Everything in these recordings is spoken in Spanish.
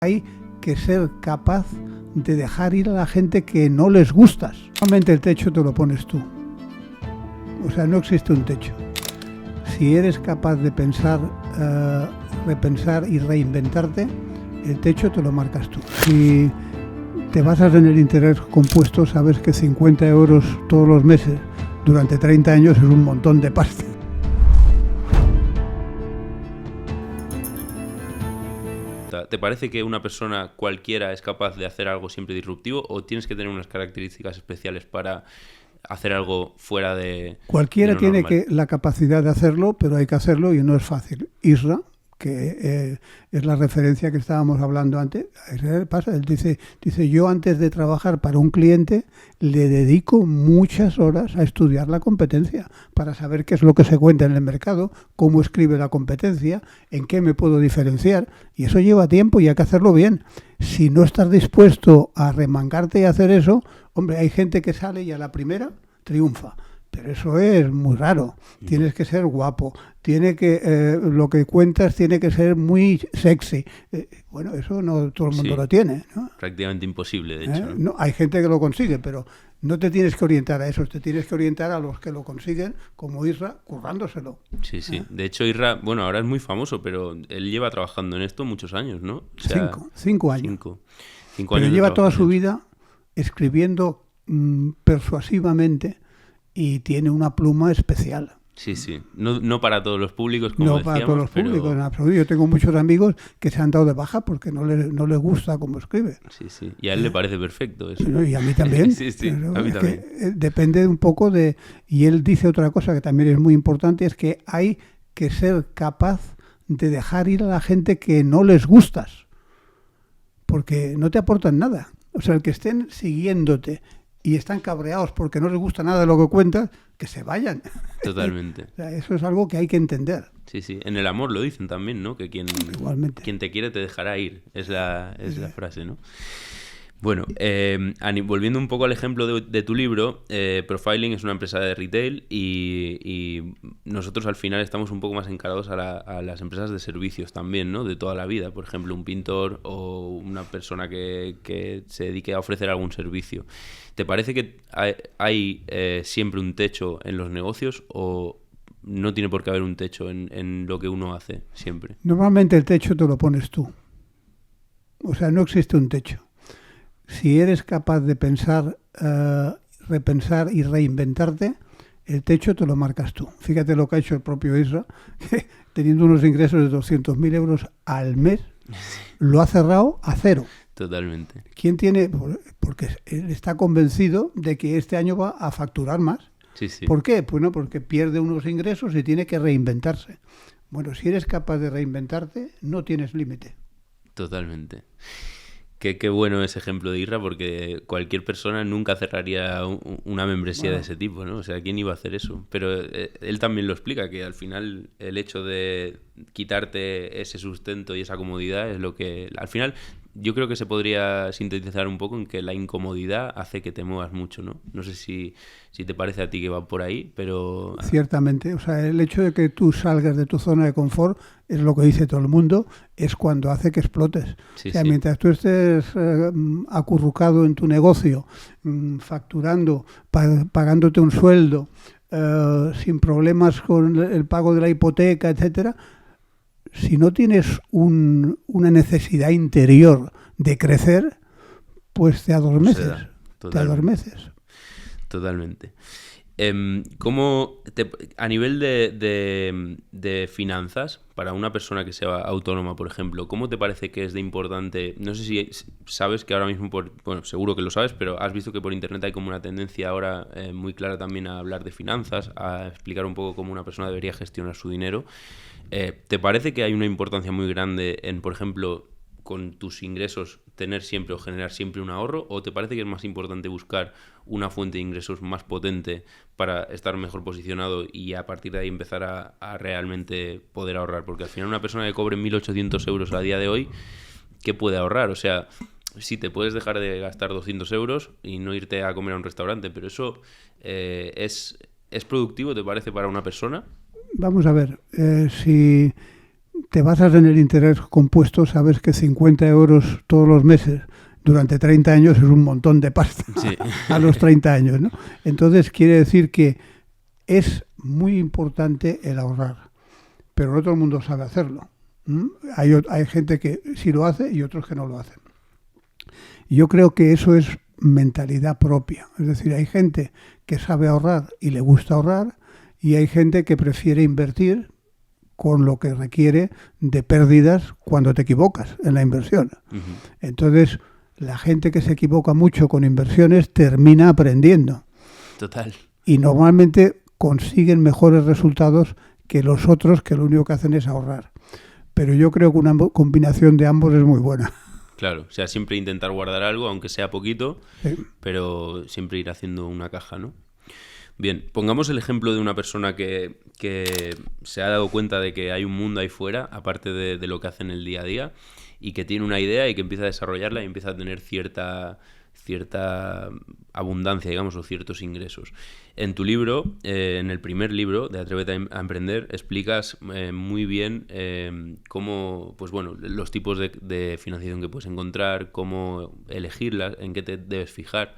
Hay que ser capaz de dejar ir a la gente que no les gustas. Normalmente el techo te lo pones tú. O sea, no existe un techo. Si eres capaz de pensar, repensar y reinventarte, el techo te lo marcas tú. Si te basas en el interés compuesto, sabes que 50 euros todos los meses durante 30 años es un montón de pasta. ¿Te parece que una persona cualquiera es capaz de hacer algo siempre disruptivo o tienes que tener unas características especiales para hacer algo fuera de... Cualquiera de lo tiene normal? la capacidad de hacerlo, pero hay que hacerlo y no es fácil. Isra, que es la referencia que estábamos hablando antes, él dice, yo antes de trabajar para un cliente le dedico muchas horas a estudiar la competencia para saber qué es lo que se cuenta en el mercado, cómo escribe la competencia, en qué me puedo diferenciar, y eso lleva tiempo y hay que hacerlo bien. Si no estás dispuesto a remangarte y hacer eso, hombre, hay gente que sale y a la primera triunfa. Pero eso es muy raro. Tienes que ser guapo. Lo que cuentas tiene que ser muy sexy. Bueno, eso no todo el mundo Sí, lo tiene, ¿no? prácticamente imposible, de hecho, ¿no? No, hay gente que lo consigue, pero no te tienes que orientar a eso. Te tienes que orientar a los que lo consiguen, como Isra, currándoselo. Sí, sí. De hecho, Irra, bueno, ahora es muy famoso, pero él lleva trabajando en esto muchos años, ¿no? O sea, Cinco años. Cinco Pero años de lleva toda trabajo su en eso. vida escribiendo persuasivamente y tiene una pluma especial. Sí, sí. No para todos los públicos, como No para decíamos, todos los pero... públicos, en absoluto. Yo tengo muchos amigos que se han dado de baja porque no les gusta cómo escribe. Sí, sí. Y a él le parece perfecto eso. Y a mí también. Sí, sí, Pero a mí es también. que depende un poco de... Y él dice otra cosa que también es muy importante, es que hay que ser capaz de dejar ir a la gente que no les gustas. Porque no te aportan nada. O sea, el que estén siguiéndote y están cabreados porque no les gusta nada de lo que cuentas, que se vayan. Totalmente. O sea, eso es algo que hay que entender. Sí, sí. En el amor lo dicen también, ¿no? Que Igualmente. quien te quiere te dejará ir. Es la frase, ¿no? Bueno, volviendo un poco al ejemplo de tu libro, Profiling es una empresa de retail y nosotros al final estamos un poco más encarados a las empresas de servicios también, ¿no? De toda la vida. Por ejemplo, un pintor o una persona que se dedique a ofrecer algún servicio. ¿Te parece que hay siempre un techo en los negocios o no tiene por qué haber un techo en lo que uno hace siempre? Normalmente el techo te lo pones tú. O sea, no existe un techo. Si eres capaz de pensar, repensar y reinventarte, el techo te lo marcas tú. Fíjate lo que ha hecho el propio Isra, que teniendo unos ingresos de 200.000 euros al mes, lo ha cerrado a cero. Totalmente. ¿Quién tiene? Porque él está convencido de que este año va a facturar más. Sí, sí. ¿Por qué? Bueno, porque pierde unos ingresos y tiene que reinventarse. Bueno, si eres capaz de reinventarte, no tienes límite. Totalmente. Qué bueno ese ejemplo de Irra, porque cualquier persona nunca cerraría una membresía de ese tipo, ¿no? O sea, ¿quién iba a hacer eso? Pero él también lo explica, que al final el hecho de quitarte ese sustento y esa comodidad es lo que... Al final yo creo que se podría sintetizar un poco en que la incomodidad hace que te muevas mucho, ¿no? No sé si te parece a ti que va por ahí, pero... Ciertamente, o sea, el hecho de que tú salgas de tu zona de confort es lo que dice todo el mundo, es cuando hace que explotes. Sí, o sea, sí. mientras tú estés acurrucado en tu negocio, facturando, pagándote un sueldo, sin problemas con el pago de la hipoteca, etcétera, si no tienes una necesidad interior de crecer, pues te adormeces. Te adormeces. Totalmente. A nivel de finanzas, para una persona que sea autónoma, por ejemplo, ¿cómo te parece que es de importante? No sé si sabes que ahora mismo, bueno, seguro que lo sabes, pero has visto que por internet hay como una tendencia ahora muy clara también a hablar de finanzas, a explicar un poco cómo una persona debería gestionar su dinero. ¿Te parece que hay una importancia muy grande en, por ejemplo, con tus ingresos tener siempre o generar siempre un ahorro, o te parece que es más importante buscar una fuente de ingresos más potente para estar mejor posicionado y a partir de ahí empezar a realmente poder ahorrar? Porque al final una persona que cobre 1.800 euros a día de hoy, ¿qué puede ahorrar? O sea, sí, te puedes dejar de gastar 200 euros y no irte a comer a un restaurante, pero eso ¿es productivo, te parece, para una persona? Vamos a ver, si te basas en el interés compuesto, sabes que 50 euros todos los meses durante 30 años es un montón de pasta a los 30 años, ¿no? Entonces quiere decir que es muy importante el ahorrar, pero no todo el mundo sabe hacerlo. Hay gente que sí lo hace y otros que no lo hacen. Yo creo que eso es mentalidad propia. Es decir, hay gente que sabe ahorrar y le gusta ahorrar y hay gente que prefiere invertir con lo que requiere de pérdidas cuando te equivocas en la inversión. Uh-huh. Entonces, la gente que se equivoca mucho con inversiones termina aprendiendo. Total. Y normalmente consiguen mejores resultados que los otros que lo único que hacen es ahorrar. Pero yo creo que una combinación de ambos es muy buena. Claro, o sea, siempre intentar guardar algo, aunque sea poquito, sí, pero siempre ir haciendo una caja, ¿no? Bien, pongamos el ejemplo de una persona que se ha dado cuenta de que hay un mundo ahí fuera, aparte de lo que hace en el día a día, y que tiene una idea y que empieza a desarrollarla y empieza a tener cierta abundancia, digamos, o ciertos ingresos. En tu libro, en el primer libro de Atrévete a Emprender, explicas muy bien cómo, pues bueno, los tipos de financiación que puedes encontrar, cómo elegirlas, en qué te debes fijar.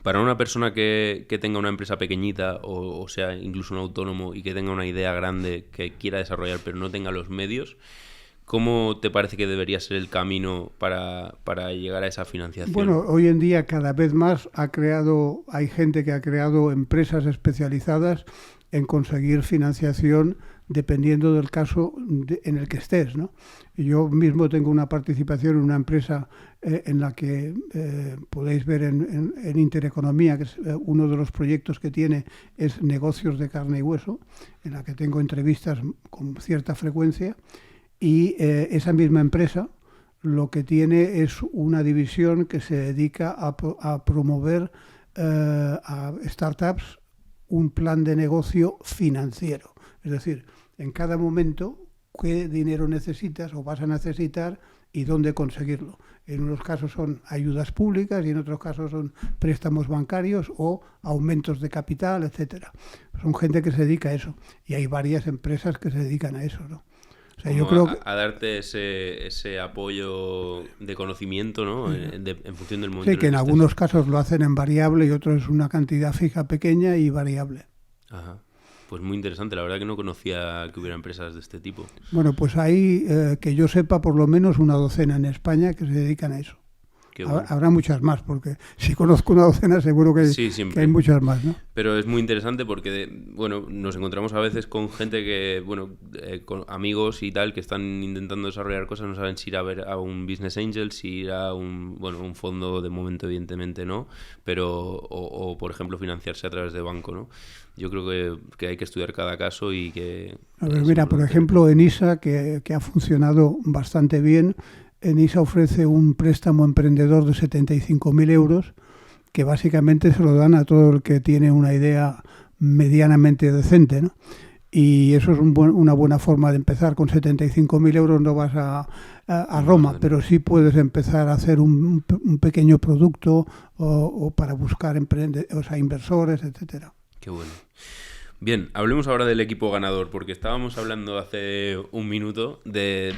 Para una persona que tenga una empresa pequeñita o sea, incluso un autónomo y que tenga una idea grande que quiera desarrollar pero no tenga los medios, ¿cómo te parece que debería ser el camino para llegar a esa financiación? Bueno, hoy en día cada vez más hay gente que ha creado empresas especializadas en conseguir financiación dependiendo del caso en el que estés, ¿no? Yo mismo tengo una participación en una empresa en la que podéis ver en Intereconomía, que es uno de los proyectos que tiene es negocios de carne y hueso, en la que tengo entrevistas con cierta frecuencia. Y esa misma empresa lo que tiene es una división que se dedica a promover a startups un plan de negocio financiero. Es decir, en cada momento qué dinero necesitas o vas a necesitar y dónde conseguirlo. En unos casos son ayudas públicas y en otros casos son préstamos bancarios o aumentos de capital, etcétera. Son gente que se dedica a eso y hay varias empresas que se dedican a eso, ¿no? O sea, yo creo a darte ese apoyo de conocimiento, ¿no? En función del momento. Sí, que en algunos casos lo hacen en variable y otros es una cantidad fija pequeña y variable. Ajá. Pues muy interesante, la verdad que no conocía que hubiera empresas de este tipo. Bueno, pues hay, que yo sepa, por lo menos una docena en España que se dedican a eso. Bueno. Habrá muchas más, porque si conozco una docena seguro que, sí, que hay muchas más, ¿no? Pero es muy interesante porque, bueno, nos encontramos a veces con gente que, bueno, con amigos y tal, que están intentando desarrollar cosas, no saben si ir a ver a un business angel, si ir a un fondo, de momento evidentemente no, pero o por ejemplo financiarse a través de banco, ¿no? Yo creo que hay que estudiar cada caso y que... A ver, mira, por ejemplo, ENISA, que ha funcionado bastante bien. ENISA ofrece un préstamo emprendedor de 75.000 euros que básicamente se lo dan a todo el que tiene una idea medianamente decente, ¿no? Y eso es una buena forma de empezar. Con 75.000 euros no vas a Roma, pero sí puedes empezar a hacer un pequeño producto o para buscar inversores, etcétera. Qué bueno. Bien, hablemos ahora del equipo ganador, porque estábamos hablando hace un minuto de